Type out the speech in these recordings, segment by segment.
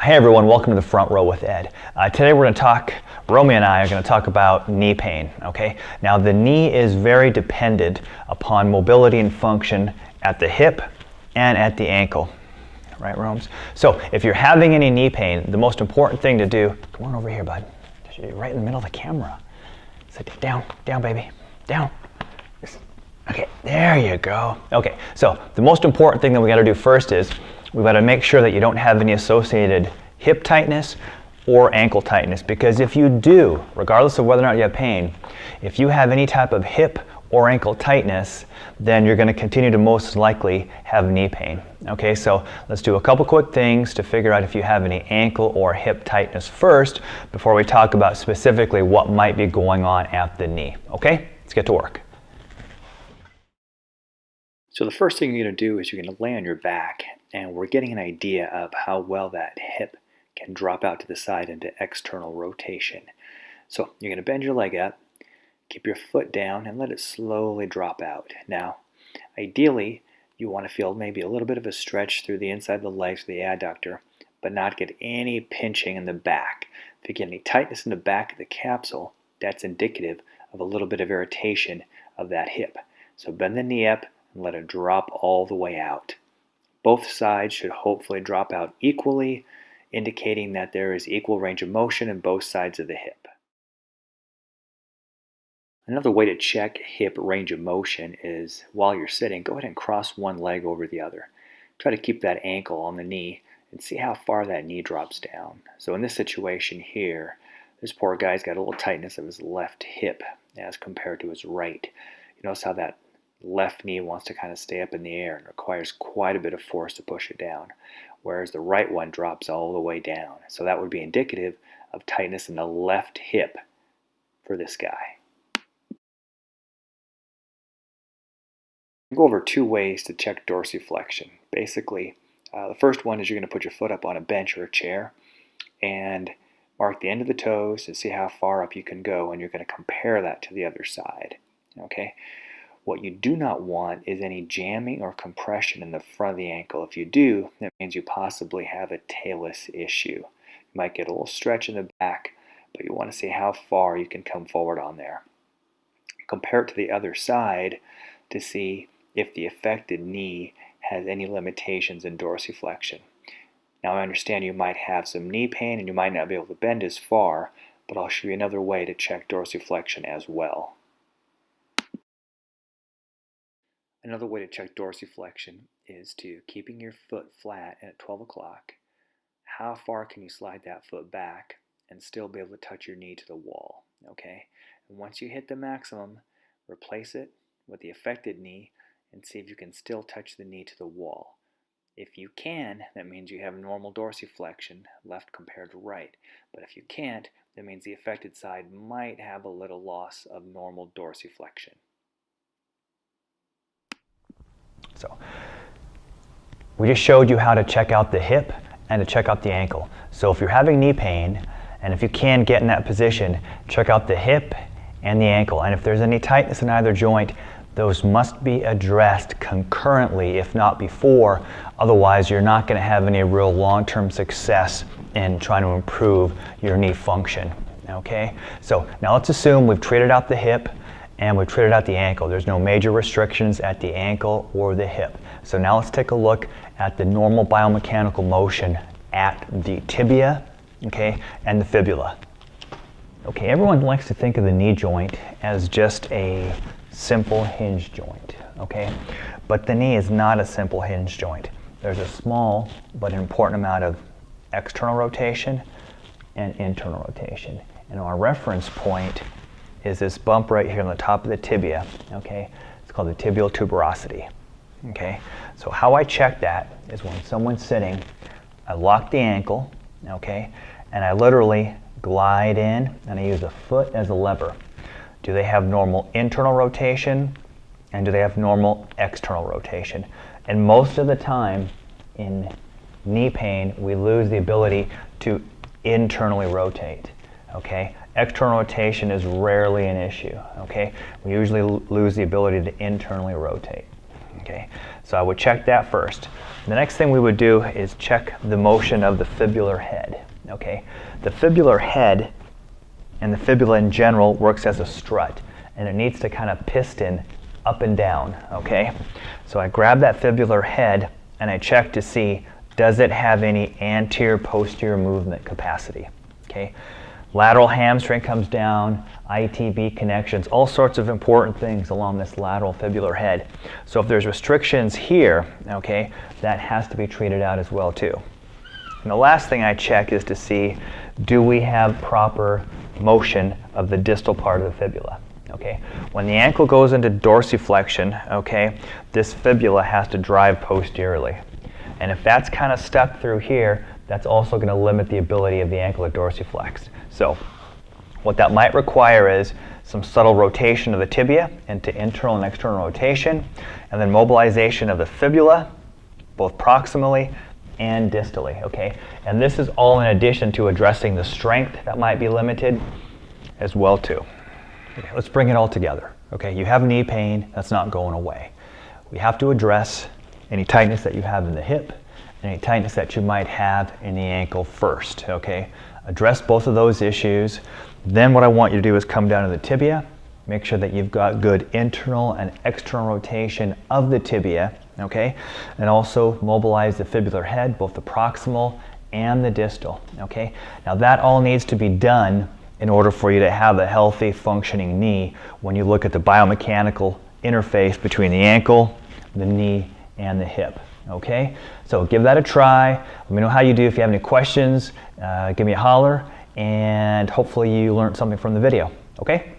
Hey everyone, welcome to the Front Row with Ed. Today we're going to talk, Romy and I are going to talk about knee pain, okay? Now the knee is very dependent upon mobility and function at the hip and at the ankle, right Romes? So if you're having any knee pain, the most important thing to do, come on over here bud, you're right in the middle of the camera. Sit down, down baby, down. Okay, there you go. Okay, so the most important thing that we got to do first is we got to make sure that you don't have any associated hip tightness or ankle tightness, because if you do, regardless of whether or not you have pain, if you have any type of hip or ankle tightness, then you're going to continue to most likely have knee pain. Okay, so let's do a couple quick things to figure out if you have any ankle or hip tightness first before we talk about specifically what might be going on at the knee. Okay, let's get to work. So the first thing you're going to do is you're going to lay on your back, and we're getting an idea of how well that hip can drop out to the side into external rotation. So you're going to bend your leg up, keep your foot down, and let it slowly drop out. Now, ideally, you want to feel maybe a little bit of a stretch through the inside of the legs, the adductor, but not get any pinching in the back. If you get any tightness in the back of the capsule, that's indicative of a little bit of irritation of that hip. So bend the knee up and let it drop all the way out. Both sides should hopefully drop out equally, indicating that there is equal range of motion in both sides of the hip. Another way to check hip range of motion is while you're sitting, go ahead and cross one leg over the other. Try to keep that ankle on the knee and see how far that knee drops down. So in this situation here, this poor guy's got a little tightness of his left hip as compared to his right. You notice how that left knee wants to kind of stay up in the air and requires quite a bit of force to push it down, whereas the right one drops all the way down. So that would be indicative of tightness in the left hip for this guy. We'll go over two ways to check dorsiflexion. Basically, the first one is you're going to put your foot up on a bench or a chair and mark the end of the toes to see how far up you can go, and you're going to compare that to the other side. Okay? What you do not want is any jamming or compression in the front of the ankle. If you do, that means you possibly have a talus issue. You might get a little stretch in the back, but you want to see how far you can come forward on there. Compare it to the other side to see if the affected knee has any limitations in dorsiflexion. Now I understand you might have some knee pain and you might not be able to bend as far, but I'll show you another way to check dorsiflexion as well. Another way to check dorsiflexion is to keeping your foot flat at 12 o'clock. How far can you slide that foot back and still be able to touch your knee to the wall? Okay? And once you hit the maximum, replace it with the affected knee and see if you can still touch the knee to the wall. If you can, that means you have normal dorsiflexion, left compared to right. But if you can't, that means the affected side might have a little loss of normal dorsiflexion. So we just showed you how to check out the hip and to check out the ankle. So if you're having knee pain, and if you can get in that position, check out the hip and the ankle. And if there's any tightness in either joint, those must be addressed concurrently, if not before. Otherwise, you're not going to have any real long-term success in trying to improve your knee function. Okay? So now let's assume we've treated out the hip and we've treated out the ankle. There's no major restrictions at the ankle or the hip. So now let's take a look at the normal biomechanical motion at the tibia, okay, and the fibula. Okay, everyone likes to think of the knee joint as just a simple hinge joint, okay? But the knee is not a simple hinge joint. There's a small but important amount of external rotation and internal rotation. And our reference point is this bump right here on the top of the tibia, okay? It's called the tibial tuberosity, okay? So how I check that is when someone's sitting, I lock the ankle, okay? And I literally glide in and I use a foot as a lever. Do they have normal internal rotation and do they have normal external rotation? And most of the time in knee pain, we lose the ability to internally rotate, okay? External rotation is rarely an issue, okay? We usually lose the ability to internally rotate, Okay, so I would check that first. The next thing we would do is check the motion of the fibular head. Okay, the fibular head and the fibula in general works as a strut, and it needs to kind of piston up and down. Okay, so I grab that fibular head and I check to see, does it have any anterior posterior movement capacity? Okay, lateral hamstring comes down, ITB connections, all sorts of important things along this lateral fibular head. So if there's restrictions here, okay, that has to be treated out as well too. And the last thing I check is to see, do we have proper motion of the distal part of the fibula? Okay, when the ankle goes into dorsiflexion, okay, this fibula has to drive posteriorly. And if that's kind of stuck through here, that's also going to limit the ability of the ankle to dorsiflex. So what that might require is some subtle rotation of the tibia into internal and external rotation, and then mobilization of the fibula, both proximally and distally, okay? And this is all in addition to addressing the strength that might be limited as well too. Okay, let's bring it all together. Okay, you have knee pain, that's not going away. We have to address any tightness that you have in the hip, any tightness that you might have in the ankle first, okay? Address both of those issues. Then what I want you to do is come down to the tibia, make sure that you've got good internal and external rotation of the tibia, okay? And also mobilize the fibular head, both the proximal and the distal, okay? Now that all needs to be done in order for you to have a healthy functioning knee when you look at the biomechanical interface between the ankle, the knee, and the hip. Okay, so give that a try. Let me know how you do. If you have any questions, give me a holler, and hopefully you learned something from the video. Okay,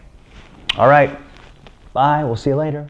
all right, bye, we'll see you later.